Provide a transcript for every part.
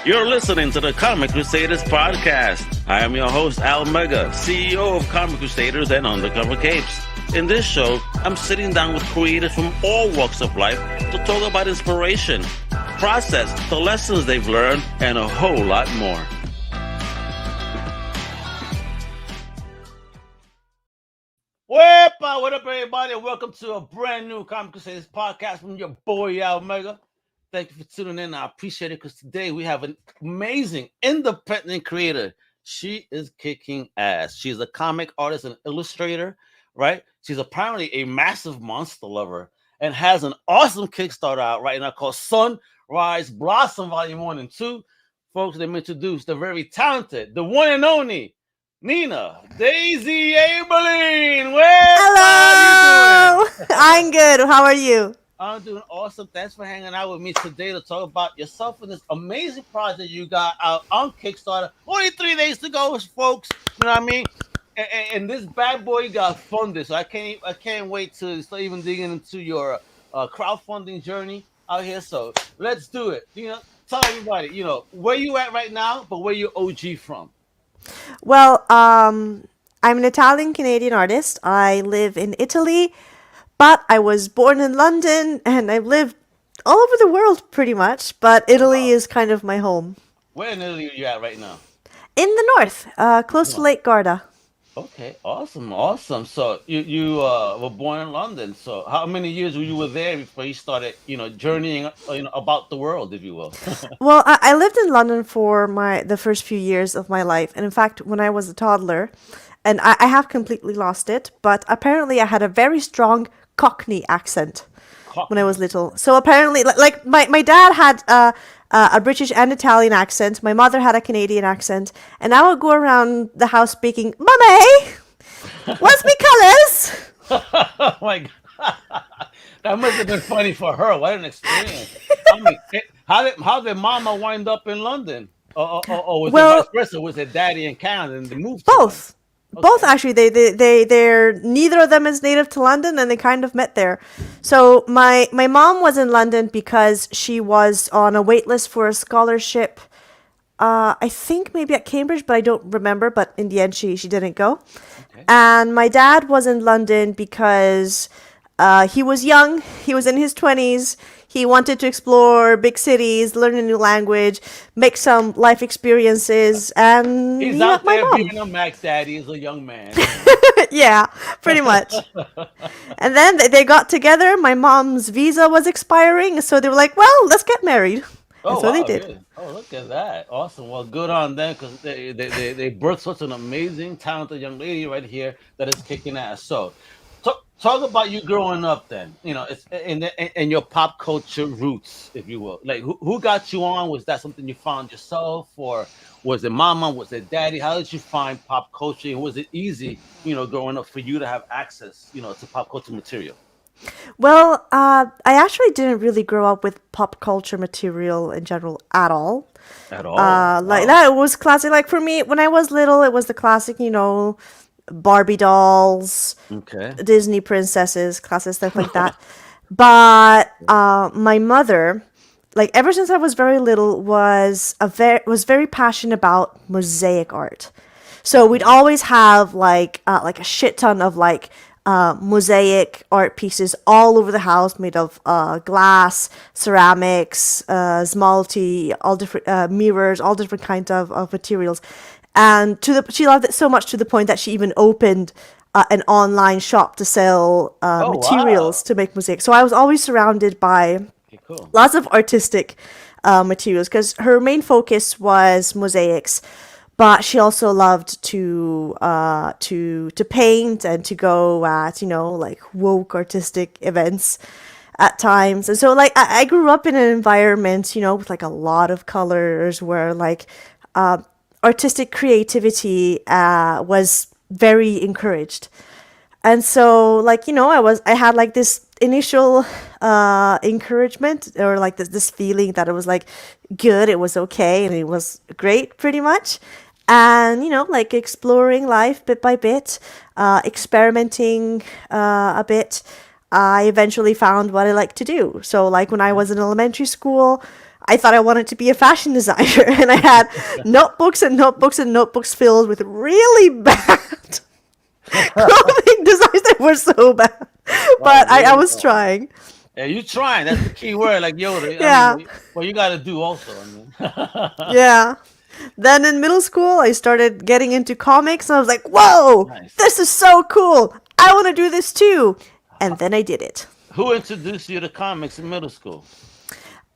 You're listening to the Comic Crusaders podcast. I am your host, Al Mega, CEO of Comic Crusaders and Undercover Capes. In this show, I'm sitting down with creators from all walks of life to talk about inspiration, process, the lessons they've learned, and a whole lot more. What up, everybody? Welcome to a brand new Comic Crusaders podcast from your boy, Al Mega. Thank you for tuning in. I appreciate it because today we have an amazing independent creator. She is kicking ass. She's a comic artist and illustrator, right? She's apparently a massive monster lover and has an awesome Kickstarter out right now called Sunrise Blossom Volume 1 and 2. Folks, let me introduce the very talented, the one and only Nina Daisy Aberlein. Hello. I'm good. How are you? I'm doing awesome. Thanks for hanging out with me today to talk about yourself and this amazing project you got out on Kickstarter. Only 3 days to go, folks. You know what I mean? And this bad boy got funded, so I can't wait to start even digging into your crowdfunding journey out here. So let's do it. You know, tell everybody, where you at right now, but where you OG from. Well, I'm an Italian-Canadian artist. I live in Italy. But I was born in London and I've lived all over the world pretty much. But Italy is kind of my home. Where in Italy are you at right now? In the north, close to Lake Garda. Okay, awesome. So you were born in London. So how many years were you there before you started, journeying, about the world, if you will? Well, I lived in London for the first few years of my life. And in fact, when I was a toddler, and I have completely lost it, but apparently I had a very strong Cockney accent when I was little. So apparently, like my dad had a British and Italian accent. My mother had a Canadian accent. And I would go around the house speaking, "Mummy, what's me colours?" Oh my God. That must have been funny for her. What an experience. I mean, how did Mama wind up in London? Or was it vice versa? Was it Daddy in Canada and they moved? Both. Okay. Both actually, they're neither of them is native to London, and they kind of met there. So my mom was in London because she was on a wait list for a scholarship. I think maybe at Cambridge, but I don't remember. But in the end, she didn't go. Okay. And my dad was in London because he was young. He was in his 20s. He wanted to explore big cities, learn a new language, make some life experiences, and he's out there being a Max Daddy as a young man. Yeah, pretty much. And then they got together. My mom's visa was expiring, so they were like, "Well, let's get married." Oh, so wow, they did. Good. Oh, look at that! Awesome. Well, good on them because they birthed such an amazing, talented young lady right here that is kicking ass. So. Talk about you growing up then, it's in your pop culture roots, if you will. Like, who got you on? Was that something you found yourself, or was it mama? Was it daddy? How did you find pop culture? And was it easy, growing up for you to have access, to pop culture material? Well, I actually didn't really grow up with pop culture material in general at all. At all? That was classic. Like, for me, when I was little, it was the classic, Barbie dolls, okay, Disney princesses, classic stuff like that. But my mother, like ever since I was very little, was very passionate about mosaic art. So we'd always have like a shit ton of mosaic art pieces all over the house, made of glass, ceramics, esmalte, all different mirrors, all different kinds of materials. And she loved it so much to the point that she even opened an online shop to sell materials to make mosaic. So I was always surrounded by lots of artistic materials because her main focus was mosaics, but she also loved to paint and to go at woke artistic events at times. And so I grew up in an environment with a lot of colors where artistic creativity was very encouraged. And so I had this initial encouragement or this feeling that it was good, it was okay, and it was great pretty much. And exploring life bit by bit, experimenting a bit, I eventually found what I like to do. So when I was in elementary school, I thought I wanted to be a fashion designer, and I had notebooks and notebooks and notebooks filled with really bad clothing designs that were so bad. Right, But I really was bad. trying. Yeah, you trying. That's the key word, like Yoda. I mean, Yeah, what you got to do also. I mean, yeah. Then in middle school, I started getting into comics, and I was like, whoa, nice. this is so cool. I want to do this too. And then I did it. Who introduced you to comics in middle school?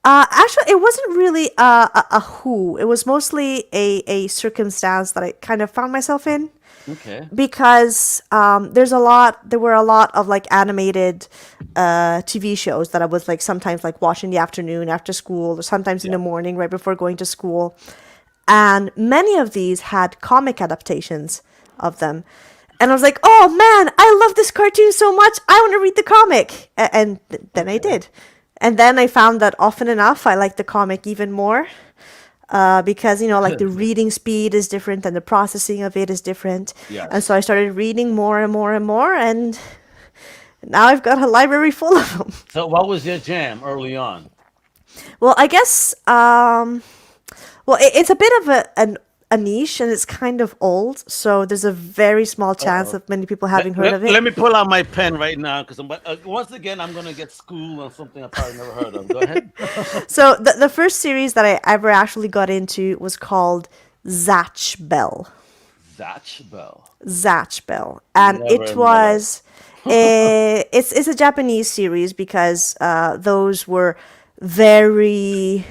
Actually, it wasn't really a who. It was mostly a circumstance that I kind of found myself in Okay. because there were a lot of like animated TV shows that I was like sometimes like watch in the afternoon after school or sometimes in Yeah. the morning right before going to school. And many of these had comic adaptations of them. And I was like, oh man, I love this cartoon so much. I want to read the comic. Then I Okay. did. And then I found that often enough, I liked the comic even more because, like the reading speed is different and the processing of it is different. And so Yes. I started reading more and more and more. And now I've got a library full of them. So, what was your jam early on? Well, I guess it's a bit of a niche and it's kind of old, so there's a very small chance Uh-oh. of many people Let, having heard let, of it. let me pull out my pen right now because once again I'm gonna get schooled on something I probably never heard of. Go ahead. So the first series that I ever actually got into was called Zatch Bell. Zatch Bell. Zatch Bell. And Never it in my life. was it's a Japanese series because those were very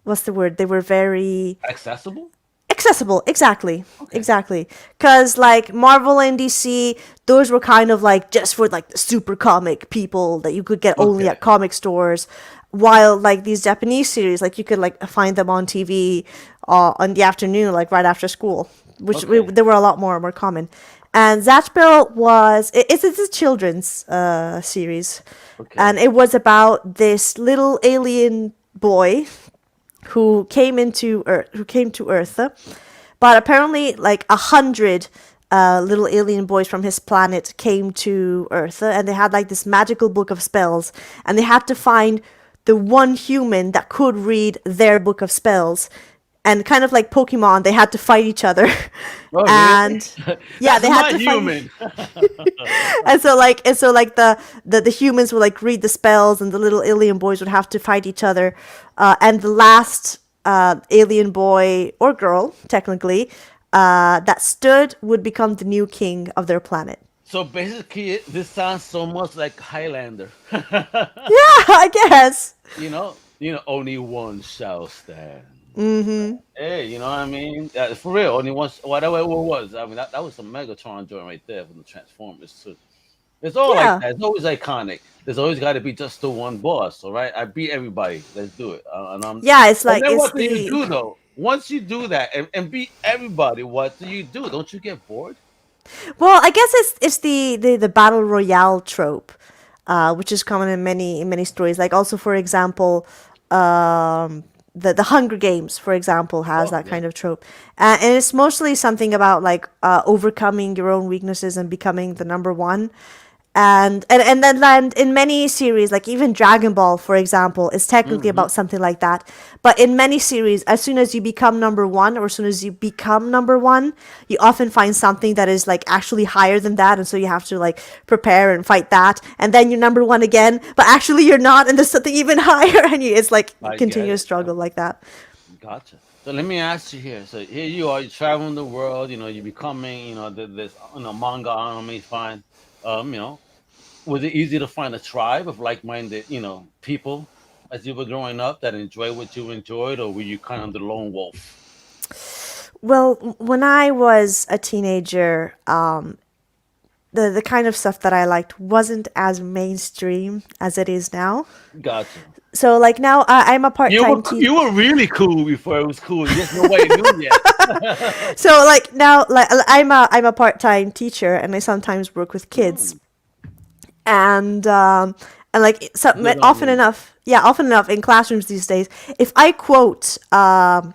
what's the word? They were very Accessible? accessible, exactly, Okay. exactly. Because like Marvel and DC, those were kind of like just for like the super comic people that you could get only Okay. at comic stores. While like these Japanese series, like you could like find them on TV on the afternoon, like right after school, which Okay. they were a lot more common. And Zatchbell it's a children's series, Okay. and it was about this little alien boy who came to Earth, but apparently like 100 little alien boys from his planet came to Earth, and they had like this magical book of spells, and they had to find the one human that could read their book of spells. And kind of like Pokemon, they had to fight each other, Oh, really? and yeah, That's they had my to fight. human. And so like the humans would like read the spells and the little alien boys would have to fight each other, and the last alien boy or girl technically that stood would become the new king of their planet. So basically, this sounds so much like Highlander. Yeah, I guess. Only one shall stand. Hey, you know what I mean? For real, only one, whatever it was. I mean, that was some Megatron joint right there from the Transformers too. It's all like Yeah. that. It's always iconic. There's always got to be just the one boss. All right, I beat everybody. Let's do it. Yeah, it's And like then it's what do you the do though? Once you do that and beat everybody, what do you do? Don't you get bored? well, I guess it's the battle royale trope, which is common in many stories. Like also, for example, the Hunger Games, for example, has Oh that yeah. kind of trope, and it's mostly something about like overcoming your own weaknesses and becoming the number one. And then land in many series, like even Dragon Ball, for example, is technically Hmm. about something like that. But in many series, as soon as you become number one, or as soon as you become number one, you often find something that is like actually higher than that, and so you have to like prepare and fight that, and then you're number one again, but actually you're not, and there's something even higher, and it's like I get continuous it. struggle like that. Gotcha. So let me ask you here. So here you are, you're traveling the world. You're becoming, this, manga anime. Fine. You know, was it easy to find a tribe of like-minded, people as you were growing up that enjoy what you enjoyed, or were you kind of the lone wolf? Well, when I was a teenager, the kind of stuff that I liked wasn't as mainstream as it is now. Gotcha. So like now I'm a You were part-time teacher. you were really cool before it was cool. You just nobody knew yet. So like now like I'm a part-time teacher and I sometimes work with kids. Mm, And like so, good on often you. enough, yeah, often enough in classrooms these days, if I quote an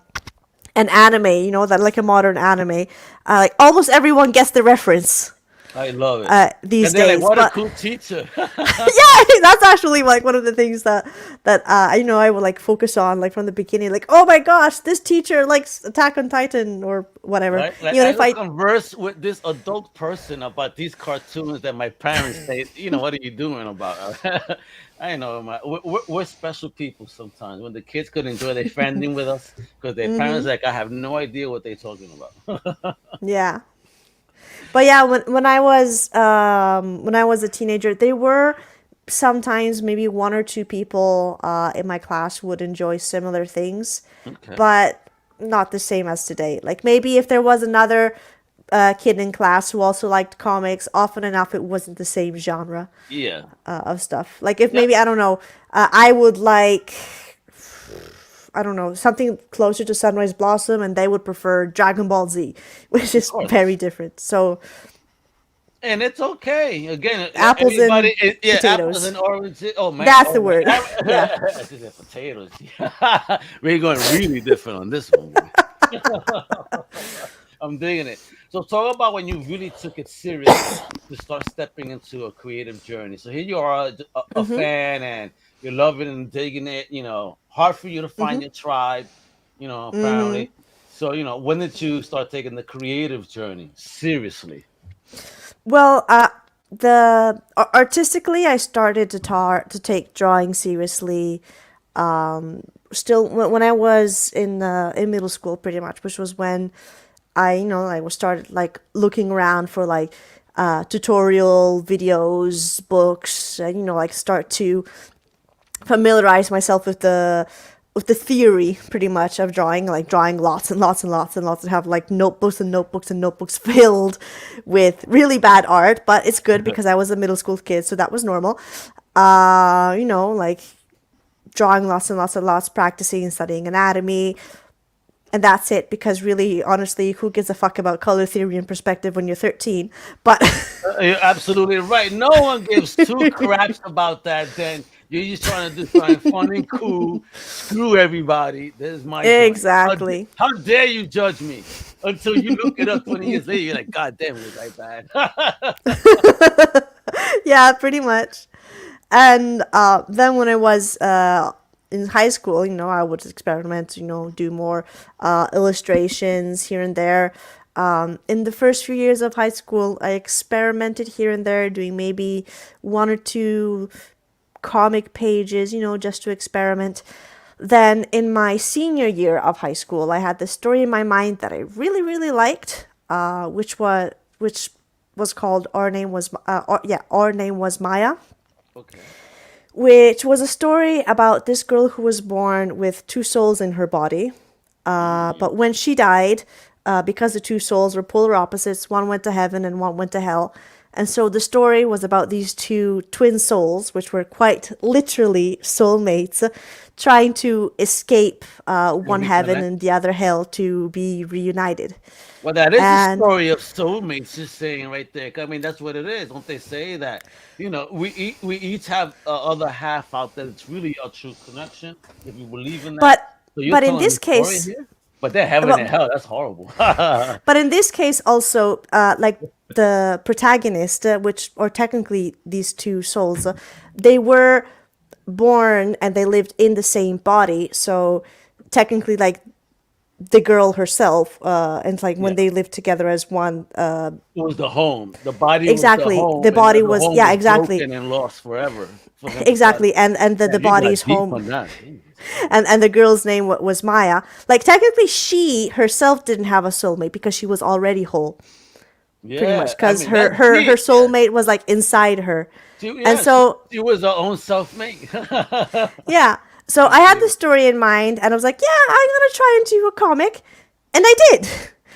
anime, that like a modern anime, like almost everyone gets the reference. I love it. these And they're like, days. what a But cool teacher. yeah, that's actually like one of the things that I would like focus on like from the beginning. Like, oh my gosh, this teacher likes Attack on Titan or whatever. Right? Like Even I if could I converse with this adult person about these cartoons that my parents say, what are you doing about? I know, we're special people sometimes. When the kids could enjoy their friending with us, because their parents like, I have no idea what they're talking about. yeah. But yeah, when I was a teenager, there were sometimes maybe one or two people in my class would enjoy similar things, Okay. but not the same as today. Like maybe if there was another kid in class who also liked comics, often enough it wasn't the same genre Yeah. of stuff. Like if Yeah. maybe I don't know, I would like I don't know something closer to Sunrise Blossom, and they would prefer Dragon Ball Z, which Of is very course. different. So And it's okay. Again, apples and everybody, yeah, apples potatoes. and oranges. Oh man, That's the oh man, word. Yeah. I just said potatoes. We're going really different on this one, boy. I'm digging it. So talk about when you really took it seriously to start stepping into a creative journey. So here you are, a fan, and you're loving and digging it. Hard for you to find your tribe. Apparently. So when did you start taking the creative journey seriously? Well, the artistically, I started to take drawing seriously. Still, when I was in middle school, pretty much, which was when I was started like looking around for like tutorial videos, books, and like start to familiarize myself with the theory pretty much of drawing, like drawing lots and lots and lots and lots, and have like notebooks and notebooks and notebooks filled with really bad art. But it's good because I was a middle school kid, so that was normal. Like drawing lots and lots and lots, practicing and studying anatomy, and that's it. Because really, honestly, who gives a fuck about color theory and perspective when you're 13? But You're absolutely right. No one gives two craps about that. Then you're just trying to do something fun and cool. Screw everybody. This is my joint. exactly. How dare you judge me? Until you look it up 20 years later, you're like, God damn, was I bad? Yeah, pretty much. And then when I was in high school, I would experiment, do more illustrations here and there. In the first few years of high school, I experimented here and there, doing maybe one or two comic pages, just to experiment. Then in my senior year of high school, I had this story in my mind that I really, really liked, which was called Our Name Was Maya, Okay. which was a story about this girl who was born with two souls in her body. But when she died, because the two souls were polar opposites, one went to heaven and one went to hell. And so the story was about these two twin souls, which were quite literally soulmates, trying to escape And one heaven and reconnect. the other hell to be reunited. Well, that is the And story of soulmates, just saying right there. I mean, that's what it is. Don't they say that? We each have a other half out there. It's really a true connection if you believe in that. but So you're but in telling this the story case, here, but they're heaven and well, hell. That's horrible. but in this case also, like the protagonist, or technically these two souls, they were born and they lived in the same body. So technically, like the girl herself, and like when Yeah, they lived together as one, it was the home. The body was the exactly, the home, and body the was, home yeah, was exactly, broken and lost forever for them to start. exactly, and the Damn, you got body's deep home, on that. Jesus. and the girl's name was Maya. Like technically, she herself didn't have a soulmate because she was already whole, pretty Yeah, much, I because mean her that's deep. Yeah, soulmate was like inside her. And yeah, so she was her own self-mate. yeah, so I That's had deep. this story in mind, and I was like, yeah, I'm gonna try and do a comic, and I did.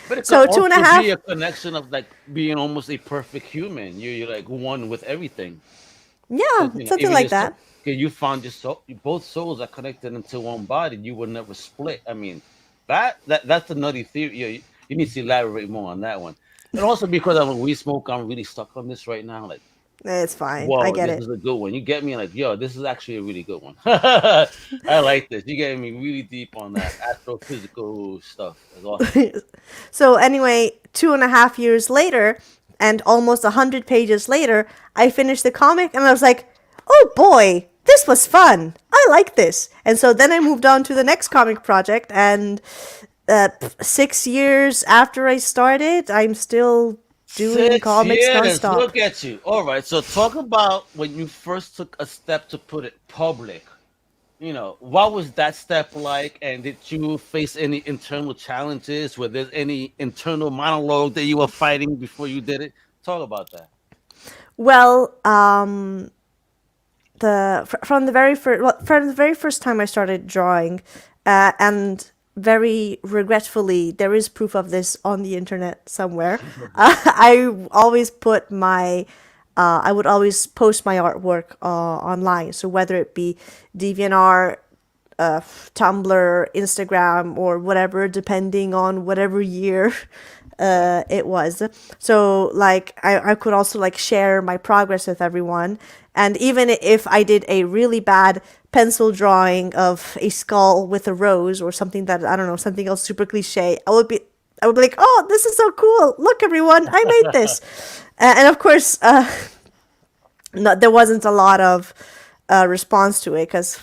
But it could So two and a also be half, a connection of like being almost a perfect human. You're like one with everything. yeah, Because something even like your soul, that. 'cause you found your soul, both souls are connected into one body. You will never split. I mean, that's a nutty theory. You need to elaborate more on that one. And also because I'm a weed smoker, I'm really stuck on this right now. Like, It's fine. I whoa, get this it. is a good one. You get me? Like, yo, this is actually a really good one. I like this. You getting me really deep on that astrophysical stuff. That's awesome. So anyway, 2.5 years later, And almost 100 pages later, I finished the comic and I was like, oh boy, this was fun. I like this. And so then I moved on to the next comic project. And 6 years after I started, I'm still doing Six comics years. nonstop. Look at you. All right. So talk about when you first took a step to put it public. What was that step like? And did you face any internal challenges? Were there any internal monologue that you were fighting before you did it? Talk about that. Well, from the very first time I started drawing, and very regretfully, there is proof of this on the internet somewhere. I would always post my artwork online. So whether it be DeviantArt, Tumblr, Instagram, or whatever, depending on whatever year it was. So like I could also like share my progress with everyone. And even if I did a really bad pencil drawing of a skull with a rose or something that I don't know, something else super cliche, I would be like, oh, this is so cool! Look, everyone, I made this. And of course, no, there wasn't a lot of response to it because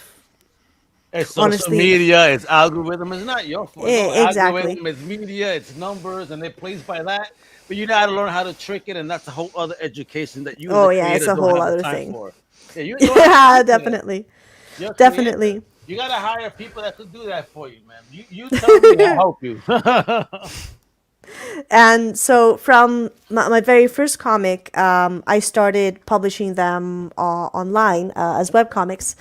It's social honestly, media, it's algorithm. It's not your fault. No exactly. algorithm, it's media, it's numbers, and they plays by that. But you got to learn how to trick it, and that's a whole other education that you as a Oh yeah, it's creator a don't whole have the other time thing. for. Yeah, you don't have Yeah, time for that. definitely, You're a creator. definitely. You got to hire people that could do that for you, man. You tell me, I'll help you. And so from my very first comic, I started publishing them online as webcomics.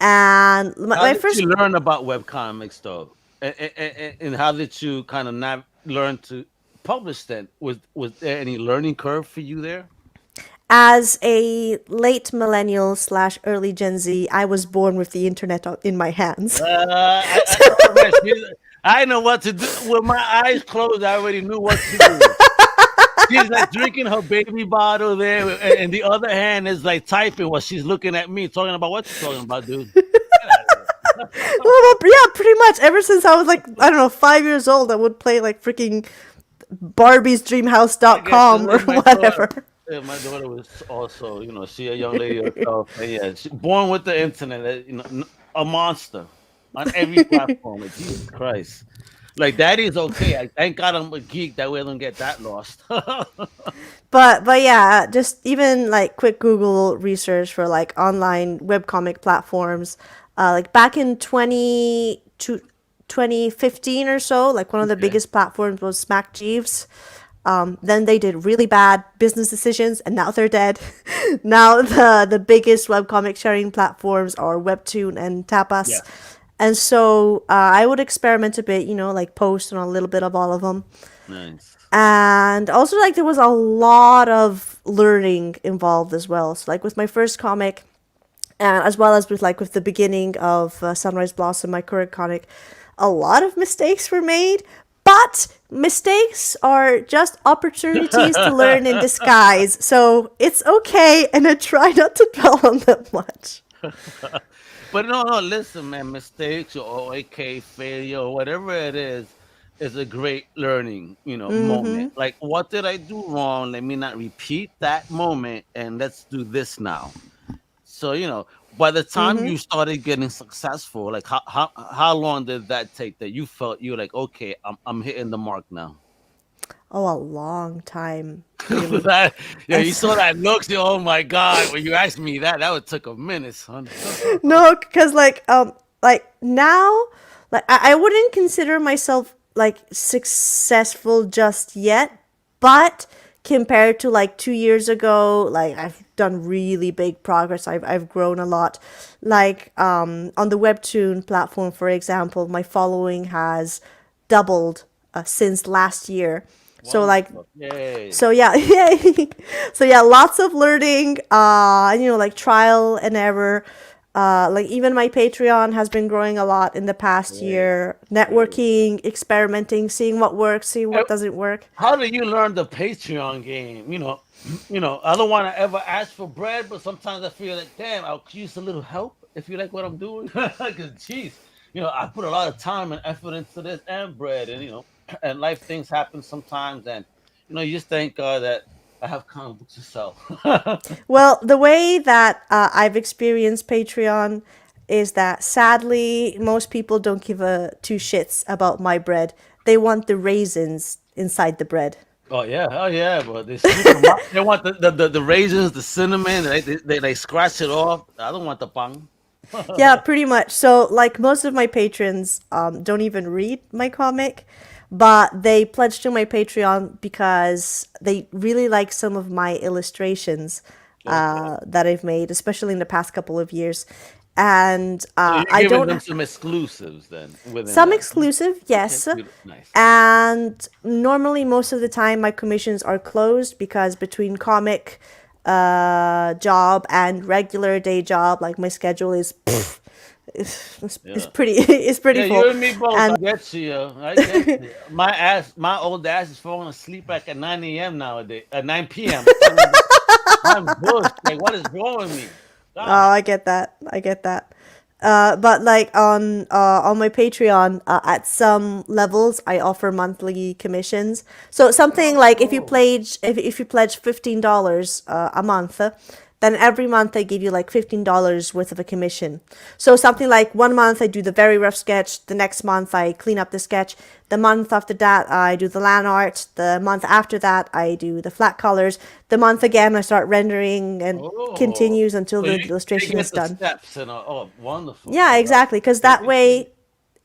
And How my did first, you learn about webcomics, though? And how did you kind of not learn to publish that? Was there any learning curve for you there? as a late millennial slash early Gen Z, I was born with the internet in my hands. I know what to do. With my eyes closed, I already knew what to do. She's like drinking her baby bottle there, and the other hand is like typing while she's looking at me, talking about what you talking about, dude. Get out of here. Well, yeah, pretty much. Ever since I was like, I don't know, 5 years old, I would play like freaking I guess barbiesdreamhouse.com or like my daughter. whatever. Yeah, my daughter was also, she a young lady herself. And yeah, she born with the internet. A monster on every platform. Like Jesus Christ. Like daddy's okay. I thank God I'm a geek. That way I don't get that lost. But yeah, just even like quick Google research for like online webcomic platforms. Like back in 2015 or so, like one of the Okay. biggest platforms was Smack Jeeves. Then they did really bad business decisions, and now they're dead. Now the biggest webcomic sharing platforms are Webtoon and Yeah. Tapas. And so I would experiment a bit, like post on a little bit of all of them. Nice. And also like there was a lot of learning involved as well. So like with my first comic, and as well as with the beginning of Sunrise Blossom, my current comic, a lot of mistakes were made. But mistakes are just opportunities to learn in disguise. So it's okay, and I try not to dwell on them much. But no, no, listen, man, mistakes or AK failure or whatever it is a great learning, moment. Like, what did I do wrong? Let me not repeat that moment, and let's do this now. So, by the time you started getting successful, like how long did that take that you felt you were like, okay, I'm hitting the mark now? Oh, a long time, really. That, yeah, I you saw saw that look. Oh my God! When you asked me that would took a minute, son. no, because like now, like I wouldn't consider myself like successful just yet, but compared to like 2 years ago, like I've done really big progress. I've grown a lot. Like on the Webtoon platform, for example, my following has doubled since last year. So like Wonderful. Yay. so yeah, yeah. So yeah, lots of learning, like trial and error. Like even my Patreon has been growing a lot in the past Great. year. Great. Networking, experimenting, seeing what works, seeing Eh, what doesn't work. How do you learn the Patreon game? I don't want to ever ask for bread, but sometimes I feel like, damn, I'll use a little help if you like what I'm doing. Because, geez, I put a lot of time and effort into this and bread, and and life things happen sometimes, and you just thank God that I have comic books to sell. Well, the way that I've experienced Patreon is that sadly, most people don't give a two shits about my bread. They want the raisins inside the bread. Oh yeah, but they scoop them up. They want the raisins, the cinnamon. They scratch it off. I don't want the pang. Yeah, pretty much. So, like most of my patrons don't even read my comic, but they pledge to my Patreon because they really like some of my illustrations Okay. that I've made, especially in the past couple of years. And So you're I giving don't them some exclusives then within some that. exclusive, Okay, yes. nice. And normally, most of the time, my commissions are closed because between comic job and regular day job, like my schedule is it's Yeah. pretty it's pretty Yeah, you full. and me both. I And get you. I get you. My old ass is falling asleep like at 9 a.m. nowadays. At 9 p.m. I'm bush. Like, what is wrong with me? oh, God. I get that. I get that. But like on my Patreon, at some levels, I offer monthly commissions. So something Oh, like cool. if you pledge $15 a month, then every month I give you like $15 worth of a commission. So something like one month I do the very rough sketch, the next month I clean up the sketch, the month after that I do the land art, the month after that I do the flat colors, the month again I start rendering and Oh, continues until so the they illustration get is the done. steps and oh, wonderful. Yeah, I love exactly. Because it. that way,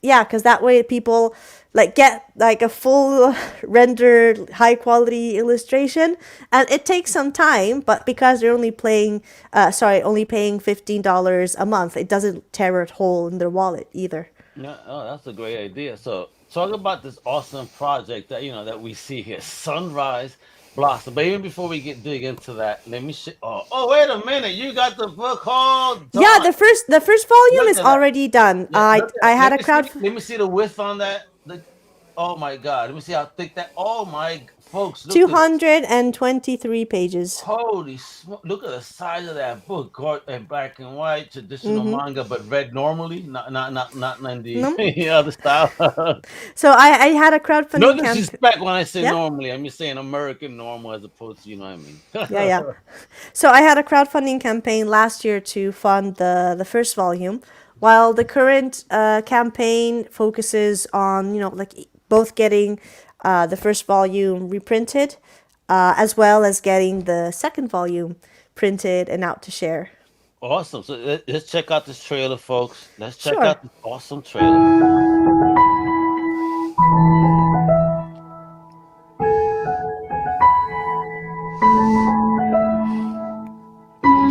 yeah, because that way people like get like a full rendered high quality illustration, and it takes some time. But because they're only paying $15 a month, it doesn't tear a hole in their wallet either. Yeah, oh, that's a great idea. So, talk about this awesome project that that we see here, Sunrise Blossom. But even before we get dig into that, let me. Oh, wait a minute! You got the book all Yeah, done. the first volume Look is at that. already done. Yeah, look I at. had Let a me see. crowd. Let me see the width on that. Oh my God! Let me see how thick that. Oh my, folks, look at this. 223 pages. Holy smoke! Look at the size of that book, and black and white, traditional manga, but read normally, not in the No? other style. So I had a No crowdfunding campaign. disrespect when I say Yeah? normally. I'm just saying American normal as opposed to, you know what I mean. Yeah, yeah. So I had a crowdfunding campaign last year to fund the first volume, while the current campaign focuses on like both getting the first volume reprinted, as well as getting the second volume printed and out to share. Awesome. So let's check out this trailer, folks. Let's check Sure. out this awesome trailer.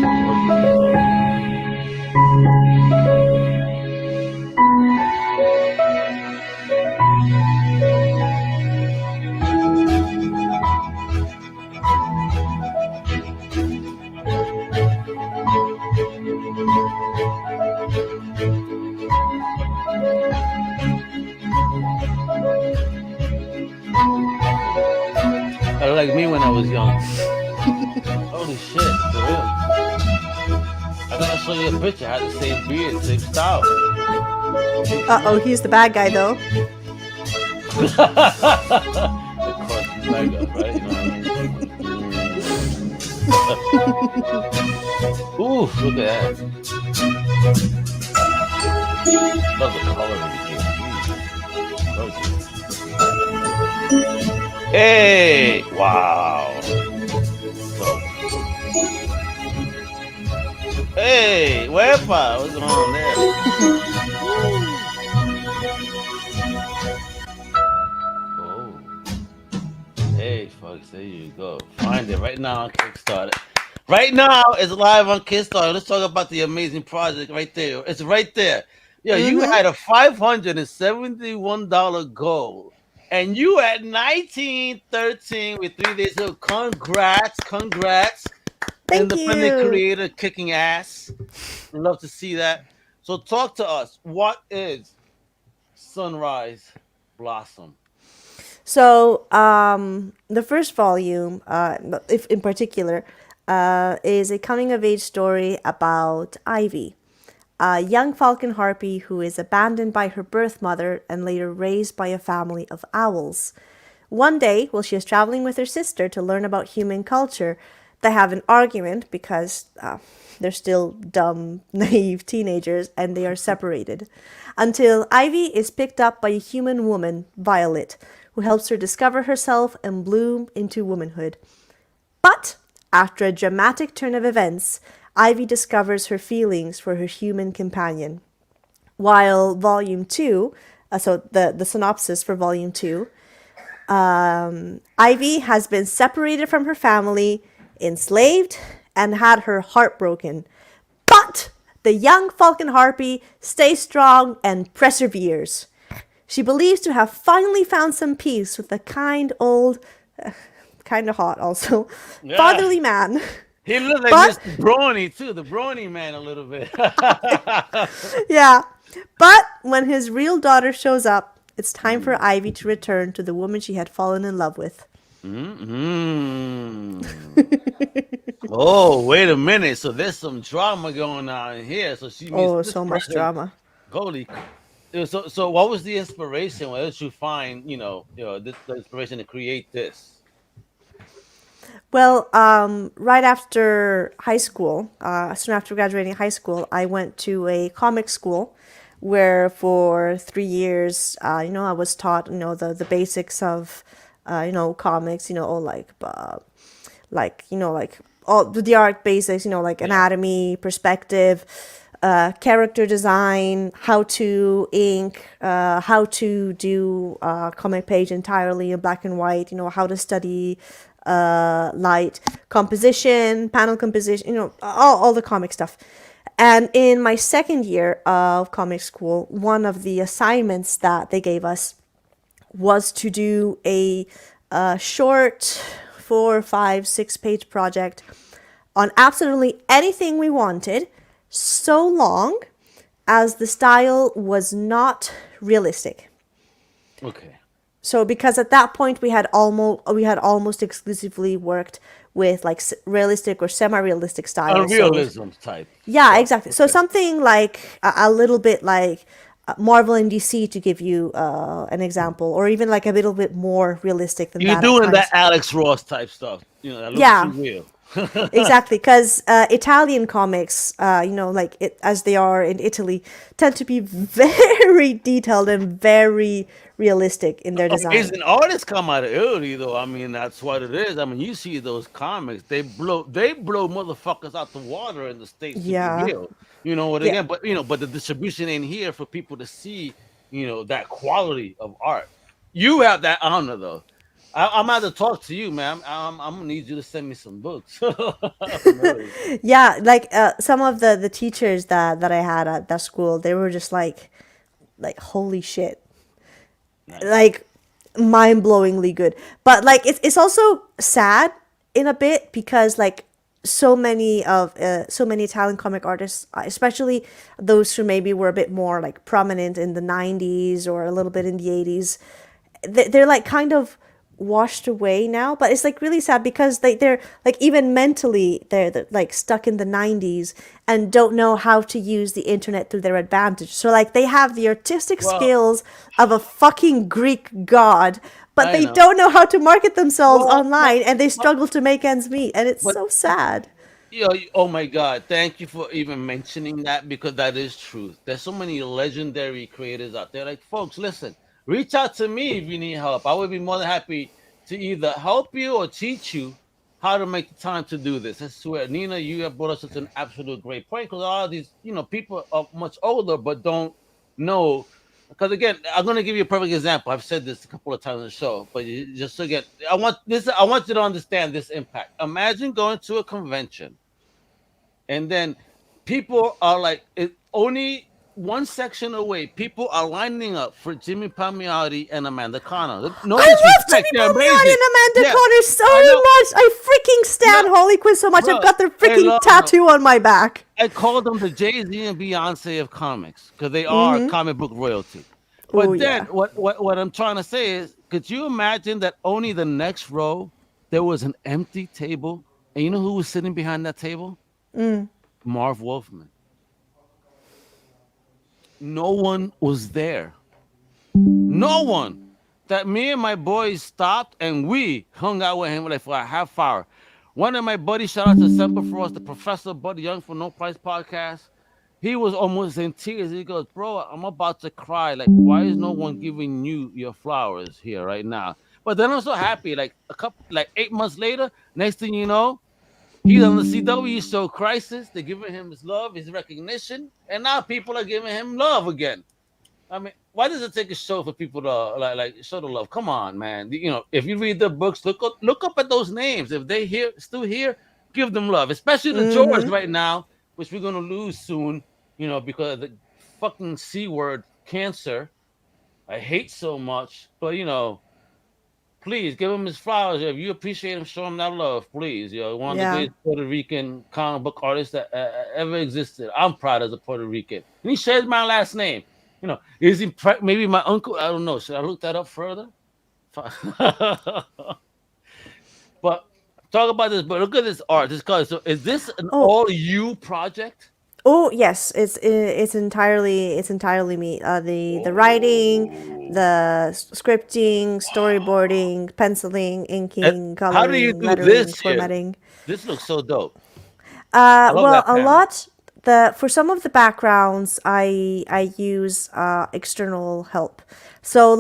Some gorgeous results. I like me when I was young. Holy shit, for real. I gotta show you a picture. I had the same beard, same style. Uh oh, he's the bad guy though. Of course, the bad guy, right? You know what I mean? Ooh, look at that. Love the color of the game. Gorgeous. Hey! Wow. So, hey! Wepa! What's going on there? Oh. Hey, folks, there you go. Find it right now on Kickstarter. Right now, it's live on Kickstarter. Let's talk about the amazing project right there. It's right there. Yeah, you Mm-hmm. had a $571 goal, and you at 1913 with 3 days. So congrats, Thank independent you. creator kicking ass. Love to see that. So talk to us. What is Sunrise Blossom? So, the first volume, if in particular, is a coming of age story about Ivy, a young falcon harpy who is abandoned by her birth mother and later raised by a family of owls. One day, while she is traveling with her sister to learn about human culture, they have an argument because they're still dumb, naive teenagers and they are separated. Until Ivy is picked up by a human woman, Violet, who helps her discover herself and bloom into womanhood. But after a dramatic turn of events, Ivy discovers her feelings for her human companion. While Volume 2, so the synopsis for Volume 2, Ivy has been separated from her family, enslaved, and had her heart broken. But the young falcon harpy stays strong and perseveres. She believes to have finally found some peace with a kind old, kind of hot also, Yeah. fatherly man. He looks like But Mr. Brawny too, the Brawny man a little bit. yeah, but when his real daughter shows up, it's time for Mm. Ivy to return to the woman she had fallen in love with. Mm. Oh, wait a minute. So there's some drama going on here. So she meets Oh, this so much person. drama. Holy. So what was the inspiration? Where did you find, the inspiration to create this? Well, right after high school, soon after graduating high school, I went to a comic school where for 3 years, I was taught, the basics of, comics, like all the art basics, like Yeah. anatomy, perspective, character design, how to ink, how to do comic page entirely in black and white, how to study light, composition, panel composition, all the comic stuff. And in my second year of comic school, one of the assignments that they gave us was to do a short 4, 5, 6 page project on absolutely anything we wanted, so long as the style was not realistic. Okay. So because at that point we had almost exclusively worked with like realistic or semi-realistic styles. So Unrealism type yeah, stuff. exactly. So Okay. something like a little bit like Marvel and DC to give you an example, or even like a little bit more realistic than You're that at doing that times. Alex Ross type stuff. That looks too Yeah, real. exactly. Because Italian comics, like as they are in Italy, tend to be very detailed and very realistic in their design. Amazing artists come out of Italy, though. I mean, that's what it is. I mean, you see those comics; they blow motherfuckers out the water in the states to be Yeah, real. You know what yeah, again? But the distribution ain't here for people to see. That quality of art. You have that honor, though. I'm out to talk to you, man. I'm gonna need you to send me some books. Really. yeah. Like some of the teachers that I had at that school, they were just like holy shit, Nice. like mind-blowingly good. But like it's also sad in a bit because like so many Italian comic artists, especially those who maybe were a bit more like prominent in the 90s or a little bit in the 80s, they're like kind of washed away now. But it's like really sad because they're like even mentally they're like stuck in the 90s and don't know how to use the internet to their advantage. So like they have the artistic Well, skills of a fucking Greek god, but I they know. don't know how to market themselves Well, online and they but, struggle to make ends meet, and it's but so sad. Oh my God! Thank you for even mentioning that because that is truth. There's so many legendary creators out there. Like, folks, listen, reach out to me if you need help. I would be more than happy to either help you or teach you how to make the time to do this. I swear, Nina, you have brought us such an absolute great point because a lot of these, people are much older but don't know. Because again, I'm going to give you a perfect example. I've said this a couple of times on the show, but just again, I want you to understand this impact. Imagine going to a convention and then people are like only one section away. People are lining up for Jimmy Palmiotti and Amanda Connor. No I love disrespect, Jimmy they're Palmiotti amazing. and Amanda Yeah, Conner so I know. much. I freaking No, stan Harley Quinn so much. I've bro, got their I freaking love them. tattoo on my back. I call them the Jay Z and Beyonce of comics because they are comic book royalty. Oh But then yeah. what I'm trying to say is, could you imagine that only the next row there was an empty table, and you know who was sitting behind that table? Marv Wolfman. No one was there. No one. that me and my boys stopped and we hung out with him like for a half hour. One of my buddies, shout out to Semper for us, the Professor Buddy Young for No Price Podcast. He was almost in tears. He goes, "Bro, I'm about to cry. Like, why is no one giving you your flowers here right now?" But then I'm so happy. Like 8 months later, next thing you know, he's on the CW show Crisis. They're giving him his love, his recognition, and now people are giving him love again. I mean, why does it take a show for people to like show the love? Come on, man. If you read the books, look up at those names. If they here still here, give them love, especially the George Mm-hmm. right now, which we're gonna lose soon. Because of the fucking C word, cancer. I hate so much, but please give him his flowers. If you appreciate him, show him that love, please. One of the Yeah. greatest Puerto Rican comic book artists that ever existed. I'm proud as a Puerto Rican, and he shares my last name. Is he maybe my uncle? I don't know. Should I look that up further? But talk about this. But look at this art. This color. So is this an Oh, all you project? oh yes, it's entirely me. The writing, Oh. the scripting, storyboarding, penciling, And inking, how do you coloring, do lettering, this here? formatting. This looks so dope. I love Well, that a panel. lot. The For some of the backgrounds, I use external help. So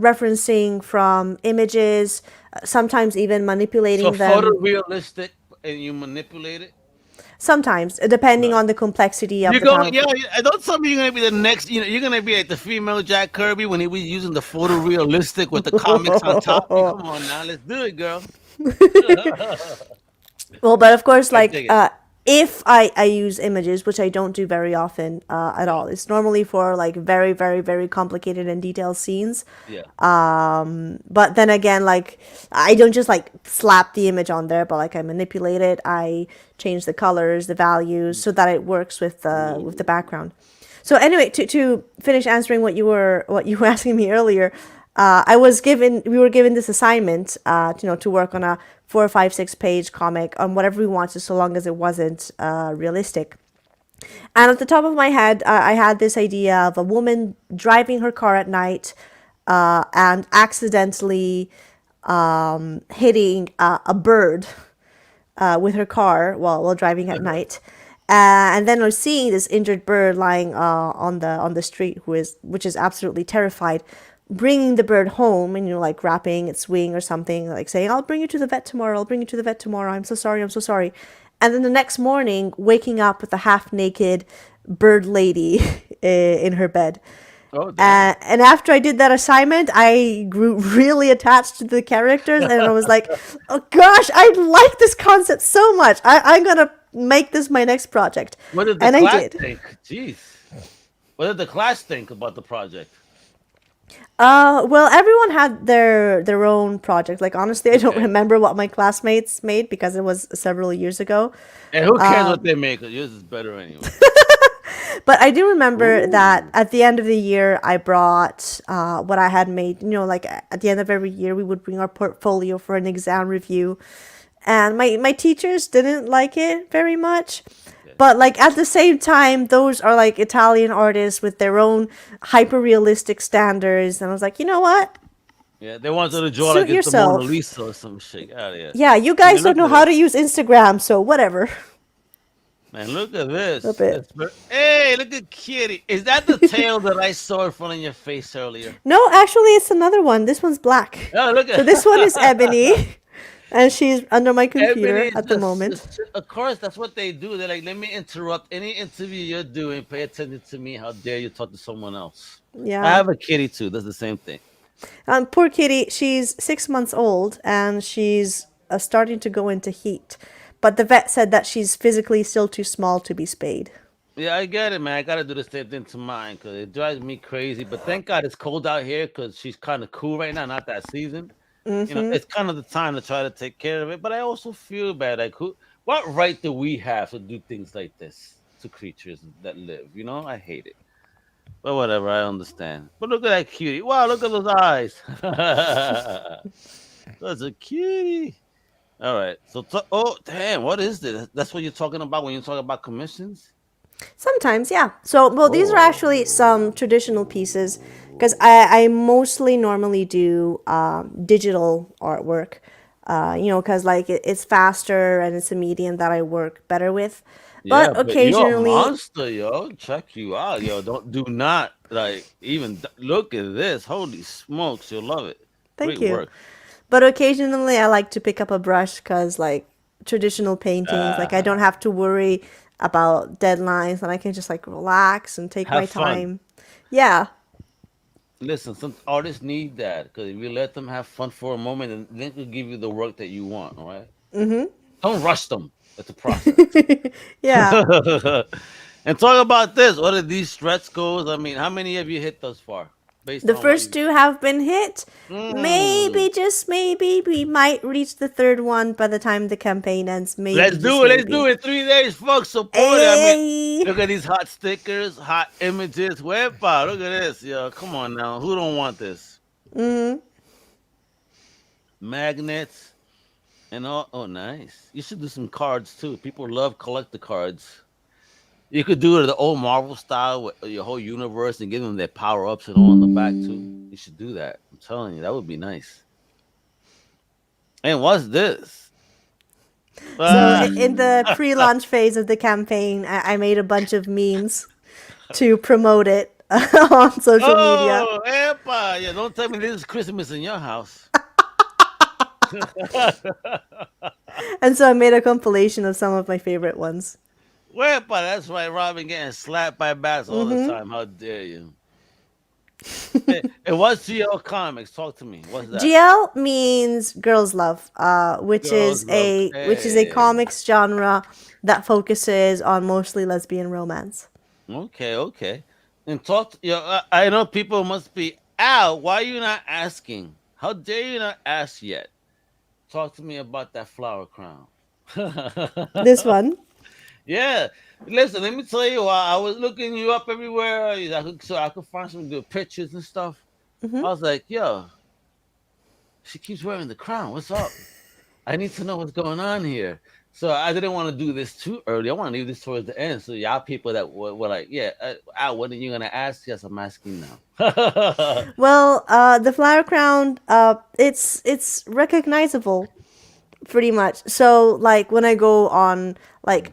referencing from images, sometimes even So manipulating them. photorealistic, and you manipulate it. Sometimes, depending Right. on the complexity of You're the going, panel. yeah. I don't tell me you're gonna be the next. You're gonna be like the female Jack Kirby when he was using the photorealistic with the comics on top. Come on now, let's do it, girl. Well, but of course, I dig it. if I use images, which I don't do very often at Yeah, all, it's normally for like very, very, very complicated and detailed scenes. yeah. But then again, like I don't just like slap the image on there, but like I manipulate it. I change the colors, the values, so that it works with the Ooh. background. So anyway, to finish answering what you were asking me earlier, we were given this assignment, to work on a 4, 5, 6 page comic on whatever we wanted, so long as it wasn't realistic. And at the top of my head, I had this idea of a woman driving her car at night, and accidentally hitting a bird with her car while driving at night. And then I was seeing this injured bird lying on the street, which is absolutely terrified. Bringing the bird home and like wrapping its wing or something, like saying, "I'll bring you to the vet tomorrow. I'll bring you to the vet tomorrow. I'm so sorry. I'm so sorry." And then the next morning, waking up with a half naked bird lady in her bed. Oh damn. And after I did that assignment, I grew really attached to the characters, and I was like, "Oh gosh, I like this concept so much. I'm gonna make this my next project," What did the and I class did. think? Jeez. What did the class think about the project? Well, everyone had their own project. Like honestly, I don't Okay. remember what my classmates made because it was several years ago. And who cares what they make? 'Cause yours is better anyway. But I do remember that Ooh. at the end of the year, I brought what I had made. Like at the end of every year, we would bring our portfolio for an exam review. And my teachers didn't like it very much. Okay. But like at the same time, those are like Italian artists with their own hyper realistic standards. And I was like, you know what? Yeah, they wanted to draw like Suit it's the Mona yourself. Lisa or some shit. Out of here. Yeah, you I guys mean, don't look know at how to this. use Instagram, so whatever. Man, look at A this. bit. Hey, look at Kitty. Is that the tail that I saw in front of your face earlier? No, actually, it's another one. This one's black. Oh, look So this one is at Ebony, and she's under my Ebony computer is at the just, moment. of course, that's what they do. They're like, let me interrupt any interview you're doing. Pay attention to me. How dare you talk to someone else? I Yeah. have a kitty too. That's the same thing. Poor kitty, she's 6 months old and she's starting to go into heat. But the vet said that she's physically still too small to be spayed. Yeah, I get it, man. I gotta do the same thing to mine because it drives me crazy. But thank God it's cold out here because she's kind of cool right now. Not that season. It's kind of the time to try to take care of it. But I also feel bad. Like, what right do we have to do things like this to creatures that live? I hate it. But whatever, I understand. But look at that cutie. Wow, look at those eyes. That's a cutie. All right. So, oh damn, what is this? That's what you're talking about when you talk about commissions. Sometimes, yeah. So, well, these are actually some traditional pieces because I mostly normally do digital artwork, because like it's faster and it's a medium that I work better with. But Yeah, but you're a occasionally, monster, yo. Check you out, yo. Don't do not like even look at this. Holy smokes, you'll love it. thank Great you. work. But occasionally I like to pick up a brush because like traditional paintings, like I don't Ah, have to worry about deadlines and I can just like relax and take my have fun. time. Yeah. Listen, some artists need that because if you let them have fun for a moment, and they will give you the work that you want. All right, don't rush them. It's a process. Yeah. And talk about this. What are these stretch goals? I mean, how many have you hit thus far, based The on what first you? two have been hit. Mm. Maybe, just maybe, we might reach the third one by the time the campaign ends. Maybe, Let's just do it. Let's do maybe. it. 3 days, folks. Support it. I mean, Hey! look at these hot stickers, hot images. Wepa, look at this. Yo, come on now. Who don't want this? Magnets and all. Oh, nice. You should do some cards too. People love collector cards. You could do it the old Marvel style with your whole universe and give them their power ups and all on the back too. You should do that. I'm telling you, that would be nice. And what's this? So, Ah. in the pre launch phase of the campaign, I made a bunch of memes to promote it on social media. Oh, epa. Yeah, don't tell me this is Christmas in your house. And so I made a compilation of some of my favorite ones. Epa, that's right. Robin getting slapped by bats all the time. How dare you? And what's GL Comics? Talk to me. What's that? GL means girls love, Girls love. which is a Hey. comics genre that focuses on mostly lesbian romance. Okay, okay. And talk. I know people must be out. Why are you not asking? How dare you not ask yet? Talk to me about that flower crown. This one. Yeah. Listen, let me tell you, I was looking you up everywhere so I could find some good pictures and stuff. I was like, yo, she keeps wearing the crown. What's up? I need to know what's going on here. So I didn't want to do this too early. I want to leave this towards the end. So y'all people that were like, yeah, Al, when are you gonna ask? Yes, I'm asking now. Well, the flower crown, it's recognizable pretty much. So like when I go on like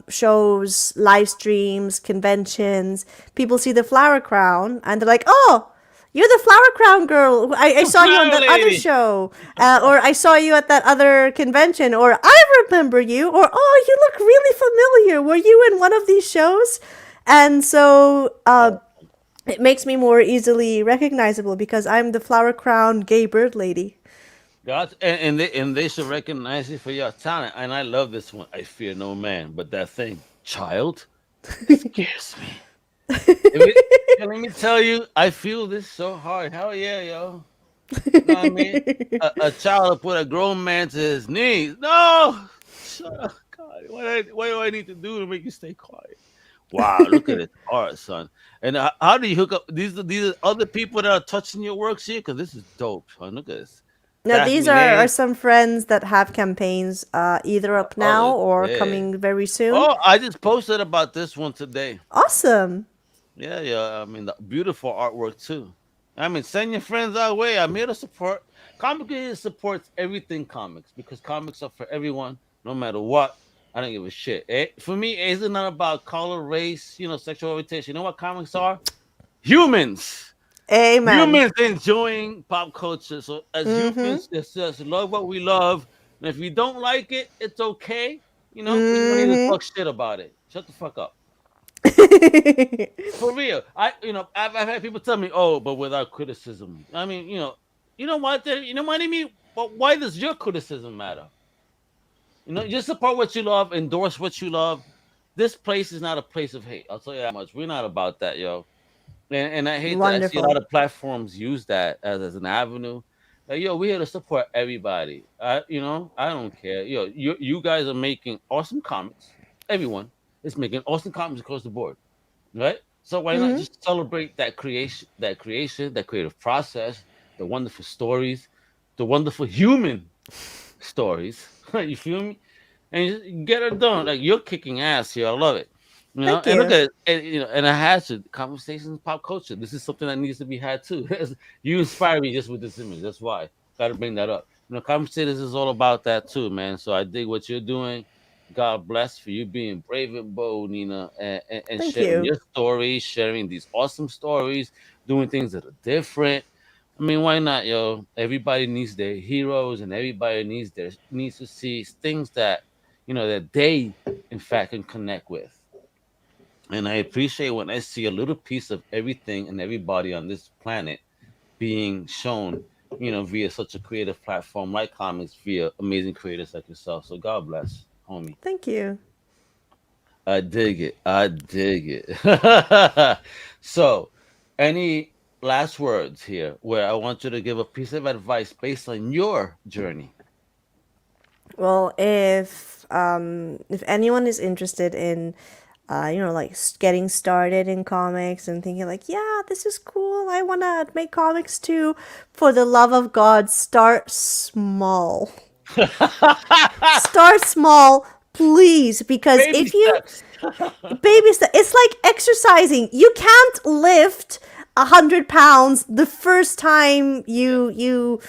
shows, live streams, conventions, people see the flower crown and they're like, "Oh, you're the flower crown girl. I The saw you on flower that other lady. show, or I saw you at that other convention, or I remember you, or oh, you look really familiar. Were you in one of these shows?" And so it makes me more easily recognizable because I'm the flower crown gay bird lady. God, and they should recognize you for your talent. And I love this one. I fear no man, but that thing, child, it scares me. Let me, let me tell you, I feel this so hard. Hell yeah, yo. You know what I mean? A child will put a grown man to his knees. No, shut up, God. What do I need to do to make you stay quiet? Wow, look at it, art, son. And how do you hook up? These are other people that are touching your works here because this is dope, son. Look at this. Now, these Daphne are Hayes. some friends that have campaigns either up now Oh, or yeah. coming very soon. Oh, I just posted about this one today. Awesome. Yeah, yeah. I mean, the beautiful artwork too. I mean, send your friends our way. I'm here to support. Comic Creators supports everything comics because comics are for everyone, no matter what. I don't give a shit. For me, it's not about color, race, sexual orientation. You know what comics are? Humans. Amen. Humans enjoying pop culture. So as humans, just love what we love. And if you don't like it, it's okay. But you don't need to talk shit about it. Shut the fuck up. For real, I've had people tell me, "Oh, but without criticism." I mean, what? You know what I mean? But why does your criticism matter? Just support what you love, endorse what you love. This place is not a place of hate. I'll tell you that much. We're not about that, yo. And I hate that I see a lot Wonderful. of platforms use that as an avenue. Like, yo, we're here to support everybody. I don't care. You guys are making awesome comics. Everyone is making awesome comics across the board, right? So why not just celebrate that creation, that creative process, the wonderful stories, the wonderful human stories. You feel me? And just get it done. Like you're kicking ass here. I love it. You know, Thank and look you. at it, and, and I had to conversations pop culture. This is something that needs to be had too. You inspire me just with this image. That's why got to bring that up. Conversations is all about that too, man. So I dig what you're doing. God bless for you being brave and bold, Nina, and Thank sharing you. your stories, sharing these awesome stories, doing things that are different. I mean, why not, yo? Everybody needs their heroes, and everybody needs to see things that that they, in fact, can connect with. And I appreciate when I see a little piece of everything and everybody on this planet being shown, via such a creative platform like comics, via amazing creators like yourself. So God bless, homie. Thank you. I dig it. I dig it. So, any last words here where I want you to give a piece of advice based on your journey? Well, if anyone is interested in, like getting started in comics and thinking like, yeah, this is cool. I wanna make comics too. For the love of God, start small. Start small, please, because Baby if you steps. baby step, it's like exercising. You can't lift 100 pounds the first time Yeah. you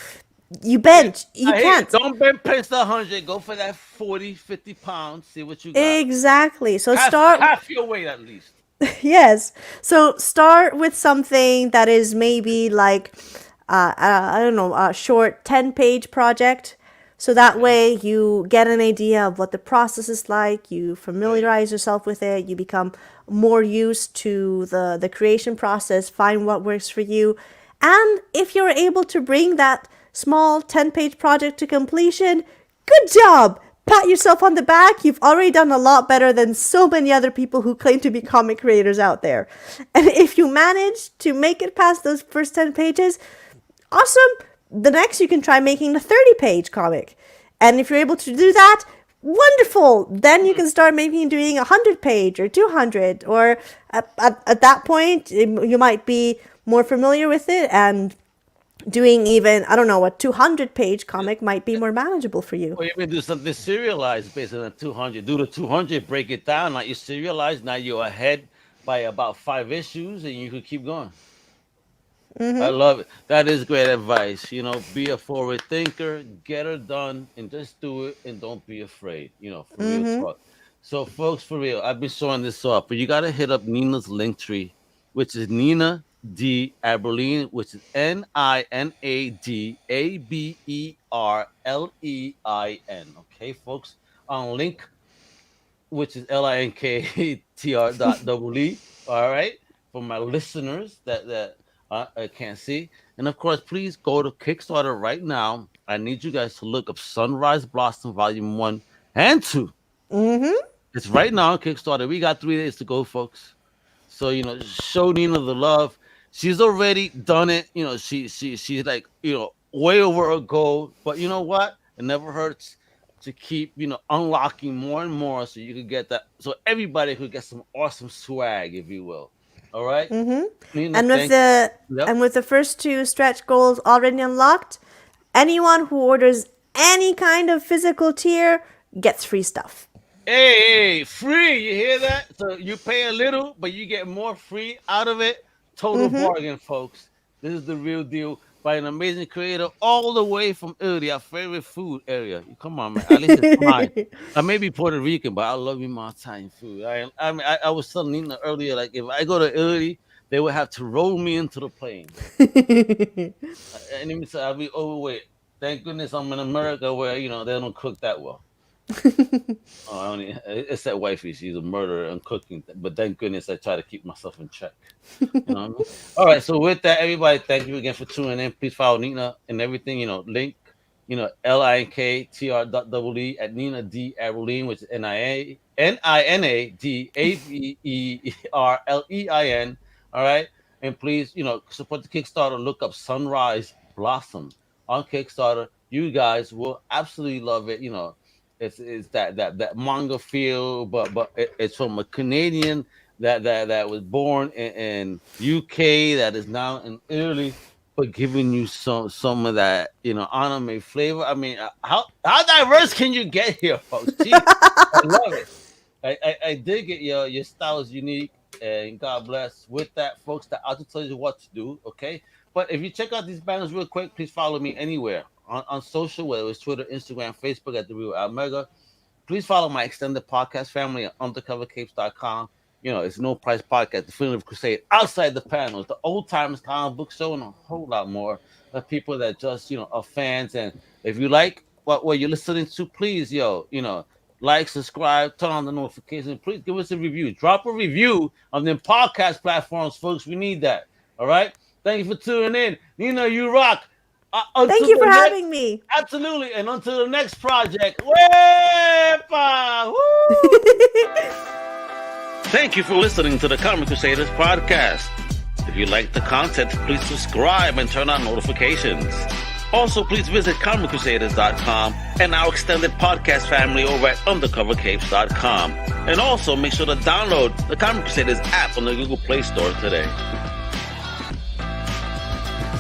Yeah, bench. You I hear you. can't. Don't bench press the 100. Go for that 40, 50 pounds. See what you got. Exactly. So Half start. half your weight at least. Yes. So start with something that is maybe like, I don't know, a short 10-page project. So that Okay. way you get an idea of what the process is like, you Right. familiarize yourself with it, you become more used to the creation process, find what works for you. And if you're able to bring that small 10-page project to completion, good job! Pat yourself on the back. You've already done a lot better than so many other people who claim to be comic creators out there. And if you manage to make it past those first 10 pages, awesome. The next, you can try making a 30-page comic. And if you're able to do that, wonderful. Then you can start maybe doing 100-page or 200. Or at that point, you might be more familiar with it, and doing even, I don't know, a 200-page comic might be more manageable for you. Or even do something serialized based on the 200. Do the 200, break it down. Like you serialize, now you're ahead by about 5 issues and you could keep going. I love it. That is great advice. Be a forward thinker, get her done, and just do it and don't be afraid, for real talk. So, folks, for real, I've been showing this off, but you got to hit up Nina's link tree, which is Nina D. Aberlein, which is NinaDAberlein. Okay, folks, on link, which is linktr dot double e. All right, for my listeners that I can't see, and of course, please go to Kickstarter right now. I need you guys to look up Sunrise Blossom Volume 1 and 2. It's right now on Kickstarter. We got 3 days to go, folks. So show Nina the love. She's already done it. She's like way over her goal. But you know what? It never hurts to keep unlocking more and more, so you could get that. So everybody could get some awesome swag, if you will. All right, Nina. And with Thank you. the Yep. first two stretch goals already unlocked, anyone who orders any kind of physical tier gets free stuff. Hey, free. You hear that? So you pay a little, but you get more free out of it. Total bargain, folks. This is the real deal by an amazing creator all the way from Italy, our favorite food area. Come on, man. At least it's mine. I may be Puerto Rican, but I love me my Italian food. I was telling Nina earlier, like if I go to Italy, they would have to roll me into the plane. And let me say, I'll be overweight. Thank goodness I'm in America where they don't cook that well. Oh, I only it's that wifey. She's a murderer and cooking. But thank goodness I try to keep myself in check. You know what I mean? All right. So with that, everybody, thank you again for tuning in. Please follow Nina and everything. Link. LINKTR dot double E at Nina D Aberlein, which is NinaDAberlein. All right. And please, support the Kickstarter. Look up Sunrise Blossom on Kickstarter. You guys will absolutely love it. It's that manga feel, but it's from a Canadian that was born in UK that is now in Italy, but giving you some of that anime flavor. I mean, how diverse can you get here, folks? Jeez, I love it. I did get your style is unique, and God bless. With that, folks, that I'll just tell you what to do, okay? But if you check out these banners real quick, please follow me anywhere on social, whether it's Twitter, Instagram, Facebook at the Real Omega. Please follow my extended podcast family at undercovercapes.com. It's no price podcast, Definitive Crusade, outside the panels, the old timers comic book show, and a whole lot more of people that just, are fans. And if you like what you're listening to, please, like, subscribe, turn on the notifications. Please give us a review. Drop a review on them podcast platforms, folks. We need that. All right. Thank you for tuning in. Nina, you rock. Thank you for having me. Absolutely. And until the next project. Wepa! Woo! Thank you for listening to the Comic Crusaders podcast. If you like the content, please subscribe and turn on notifications. Also, please visit comiccrusaders.shop and our extended podcast family over at undercovercapes.com. And also, make sure to download the Comic Crusaders app on the Google Play Store today.